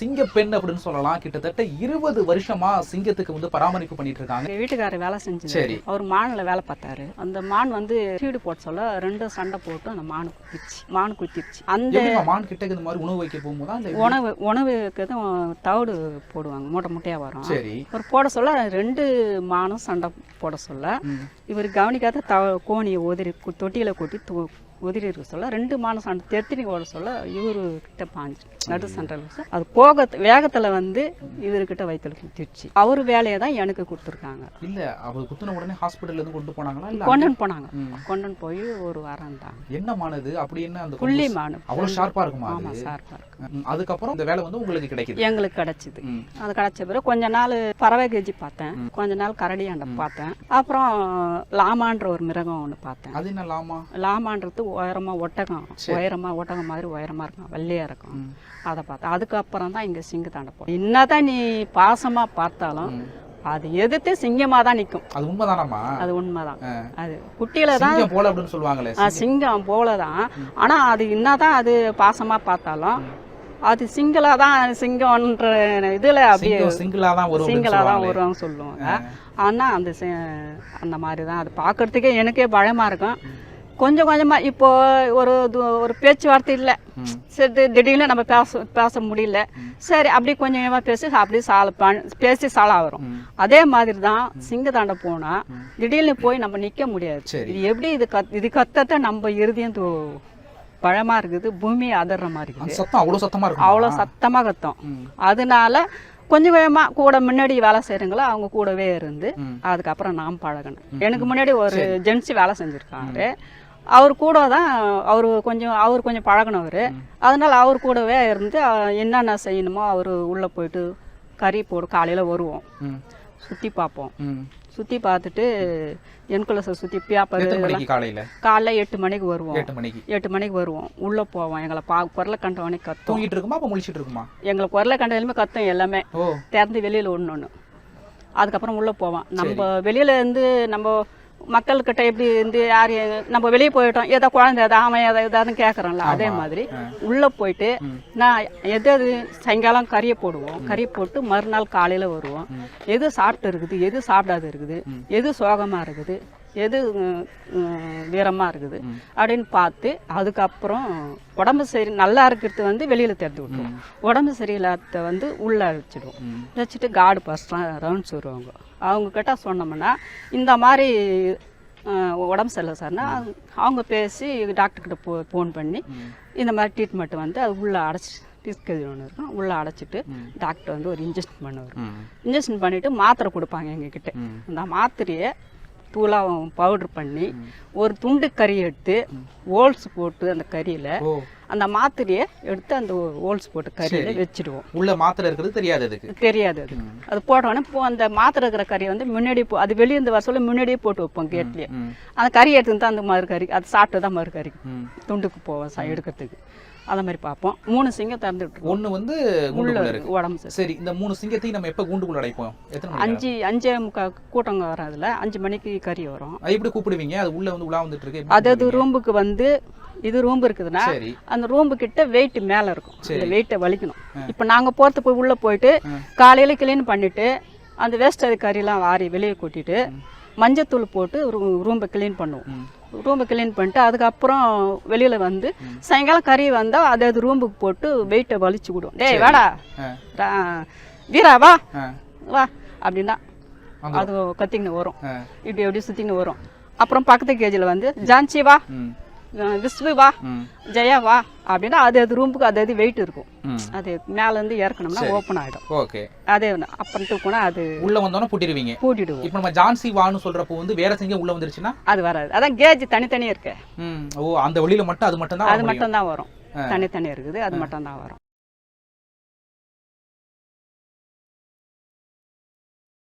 சிங்கப்பெண் அப்படின்னு சொல்லலாம். கிட்டத்தட்ட 20 வருஷமா சிங்கத்துக்கு வந்து பராமரிப்பு பண்ணிட்டு இருக்காங்க. வீட்டுக்காரர் வேலை செஞ்சு சரி. அவர் மான்ல வேலை பார்த்தாரு. அந்த மான் வந்து சீடு போட்டு சொல்ல 2 சண்டை போட்டு அந்த மான் குத்திருச்சு. அந்த மான் கிட்ட இந்த மாதிரி உணவு வைக்க போகும்போது உணவுக்கு தான் தவிடு போடுவாங்க, மூட்டையா வரும். சரி. ஒரு போட சொல்ல 2 மானும் சண்டை போட சொல்ல இவர் கவனிக்காத கோணியை உதிரி தொட்டியில கொட்டி உதிரி இருக்க சொல்ல 2 மானம் சண்டை தெத்தினி ஓட சொல்ல இவரு கிட்ட பாஞ்சு நடு சண்டையில் அது போக வேகத்துல வந்து இவர்கிட்ட வயிற்றுல குத்திருச்சு. அவரு வேலையை தான் எனக்கு கொடுத்துருக்காங்க. இல்ல அவர் குத்துன உடனே ஹாஸ்பிட்டல்ல இருந்து கொண்டு போனாங்களா? இல்ல கொண்டு போனாங்க. கொண்டு போய் ஒரு வாரம் இருந்தாங்க. என்ன மானது அப்படி என்ன அந்த புள்ளி மானு அவ்வளவு ஷார்ப்பா இருக்குமா? ஆமா, ஷார்ப்பா இருக்கு. அதுக்கப்புறம் இந்த வேலை வந்து உங்களுக்கு கிடைக்குது? எங்களுக்கு கிடைச்சிது. அது கிடைச்ச பிறகு கொஞ்ச நாள் பறவை கேஜி பார்த்தேன், கொஞ்ச நாள் கரடியாண்ட பார்த்தேன், அப்புறம் லாமான்ற ஒரு மிருகம் ஒன்று பார்த்தேன். அது என்ன லாமா? லாமான்றது உயரமா ஒட்டகம் மாதிரி உயரமா இருக்கும், வெள்ளையா இருக்கும். அதை பார்த்தேன். அதுக்கப்புறம் தான் இங்க சிங்கத்தாண்ட போனோம். என்னதான் நீ பாசமா பார்த்தாலும் அது எதிர்த்து சிங்கமா தான் நிக்கும். அது உண்மைதானம்மா? அது உண்மைதான். அது குட்டியில தான் சிங்கம் போல அப்படின்னு சொல்லுவாங்களே. சிங்கம் போலதான். ஆனா அது என்னதான் அது பாசமா பார்த்தாலும் அது சிங்கம்ன்ற இதுல அப்படியே சிங்கிளா தான் வருவாங்க சொல்லுவாங்க. ஆனா அந்த மாதிரிதான் அது பாக்குறதுக்கே எனக்கே பயமா இருக்கும். கொஞ்சம் கொஞ்சமா இப்போ ஒரு பேச்சுவார்த்தை இல்லை, சரி திடீர்னு நம்ம பேச முடியல, சரி அப்படி கொஞ்சம் கொஞ்சமா பேசி சாலா வரும். அதே மாதிரி தான் சிங்கத்தாண்ட போனா திடீர்னு போய் நம்ம நிக்க முடியாது. இது எப்படி இது கத்தத்தை நம்ம இறுதியும் பழமா இருக்குது, பூமி அதர்ற மாதிரி இருக்குது. அவ்வளோ சத்தமா கத்தம். அதனால கொஞ்சம் கொஞ்சமா கூட முன்னாடி வேலை செய்யறங்களோ அவங்க கூடவே இருந்து அதுக்கப்புறம் நான் பழகினேன். எனக்கு முன்னாடி ஒரு ஜென்சி வேலை செஞ்சிருக்காரு. அவர் கூட தான் அவர் கொஞ்சம் பழகினவர். அதனால அவர் கூடவே இருந்து என்னென்ன செய்யணுமோ அவர் உள்ள போயிட்டு கறி போடு காலையில வருவோம், சுத்தி பார்ப்போம். சுத்தி பார்த்துட்டு எனக்குள்ள சுத்தி காலைல 8 மணிக்கு வருவோம். 8 மணிக்கு வருவோம். உள்ள போவோம். எங்களை குரலை கண்டவனே கத்தும். எங்களை குரலை கண்டதுமே கத்தும். எல்லாமே திறந்து வெளியில ஒண்ணு. அதுக்கப்புறம் உள்ள போவோம். நம்ம வெளியில இருந்து நம்ம மக்கள்கிட்ட எப்படி இருந்து யார் நம்ம வெளியே போயிட்டோம், ஏதோ குழந்தை அவன் ஏதாவது கேட்கறோம்ல, அதே மாதிரி உள்ள போயிட்டு நான் எது சாயங்காலம் கறியை போடுவோம். கறி போட்டு மறுநாள் காலையில வருவோம். எது சாப்பிட்டு இருக்குது, எது சாப்பிடாது இருக்குது, எது சோகமா இருக்குது, எது வீரமா இருக்குது அப்படின்னு பார்த்து அதுக்கப்புறம் உடம்பு சரி நல்லா இருக்கிறது வந்து வெளியில திறந்து விட்டுருவோம். உடம்பு சரியில்லாத வந்து உள்ள வச்சுட்டு காடு பஸ்லாம் ரவுண்ட்ஸ் வருவாங்க. அவங்க கிட்ட சொன்னோம்னா இந்த மாதிரி உடம்பு சரியில்லை சார்னா அவங்க பேசி டாக்டர்கிட்ட ஃபோன் பண்ணி இந்த மாதிரி ட்ரீட்மெண்ட் வந்து அது உள்ள அடைச்சி ஒன்று இருக்கும். உள்ள அடைச்சிட்டு டாக்டர் வந்து ஒரு இன்ஜெக்ஷன் பண்ணுவார். இன்ஜெக்ஷன் பண்ணிட்டு மாத்திரை கொடுப்பாங்க எங்ககிட்ட. அந்த மாத்திரையை தூளாக பவுடர் பண்ணி ஒரு துண்டு கறி எடுத்து ஹோல்ஸ் போட்டு அந்த கறியில அந்த மாத்திரையை எடுத்து அந்த ஹோல்ஸ் போட்டு கறியில வச்சிடுவோம். உள்ள மாத்திரை இருக்கிறது தெரியாது. அது போட்டோன்னே அந்த மாத்திரை இருக்கிற கறியை வந்து முன்னாடி அது வெளியே இருந்து வர சொல்ல முன்னாடியே போட்டு வைப்போம் கேட்லயே. அந்த கறி எடுத்து தான் அந்த மறு கறி அது சாப்பிட்டு தான் மறு கறி துண்டுக்கு போவோம் எடுக்கிறதுக்கு. அந்த மாதிரி பார்ப்போம். 3 சிங்கம் திறந்து விட்டுருவோம். ஒன்று வந்து உடம்பு சரி. இந்த 3 சிங்கத்தையும் நம்ம எப்போ கூண்டுக்குள்ள அடைப்போம்? 5:45 கூட்டம் வரும். அதில் 5 மணிக்கு கறி வரும். எப்படி கூப்பிடுவீங்க? அது உள்ள வந்து உலா வந்துட்டு இருக்கு. அதாவது ரூம்புக்கு வந்து இது ரூம் இருக்குதுன்னா அந்த ரூம்பு கிட்ட வெயிட் மேல இருக்கும். இந்த வெயிட்டை வலிக்கணும். இப்போ நாங்க போய் உள்ள போயிட்டு காலையில கிளீன் பண்ணிட்டு அந்த வேஸ்ட் கறியெல்லாம் வாரி வெளியே கூட்டிட்டு மஞ்சத்தூள் போட்டு ரூம்பை கிளீன் பண்ணுவோம். ரூம்பை கிளீன் பண்ணிட்டு அதுக்கப்புறம் வெளியில வந்து சாயங்காலம் கறி வந்தா அதாவது ரூம்புக்கு போட்டு வெயிட்டை வலிச்சு விடும். டேய் வாடா வீரா வா வா அப்படின்னா அது கத்திக்கின்னு வரும். இப்படி எப்படி சுத்திக்கின்னு வரும். அப்புறம் பக்கத்து கேஜில் வந்து ஜான்சி வா, விஸ்வு வா, ஜெயா வா அப்படின்னா அது ரூமுக்கு அது வெயிட் இருக்கும். அது மேல இருந்து இறக்கணும்னா ஓப்பன் ஆயிடும். அதே அப்புறம் தூக்குனா அது உள்ள வந்தோன்னா பூட்டிடுவோம். இப்போ நம்ம ஜான்சி வான்னு சொல்றப்போ வந்து வேற சிங்கம் உள்ள வந்துருச்சுன்னா அது வராது. அதான் கேஜ் தனித்தனியா இருக்கு. அந்த வழியில மட்டும் அது மட்டும் தான் வரும். தனித்தனியா இருக்குது, அது மட்டும் தான் வரும்.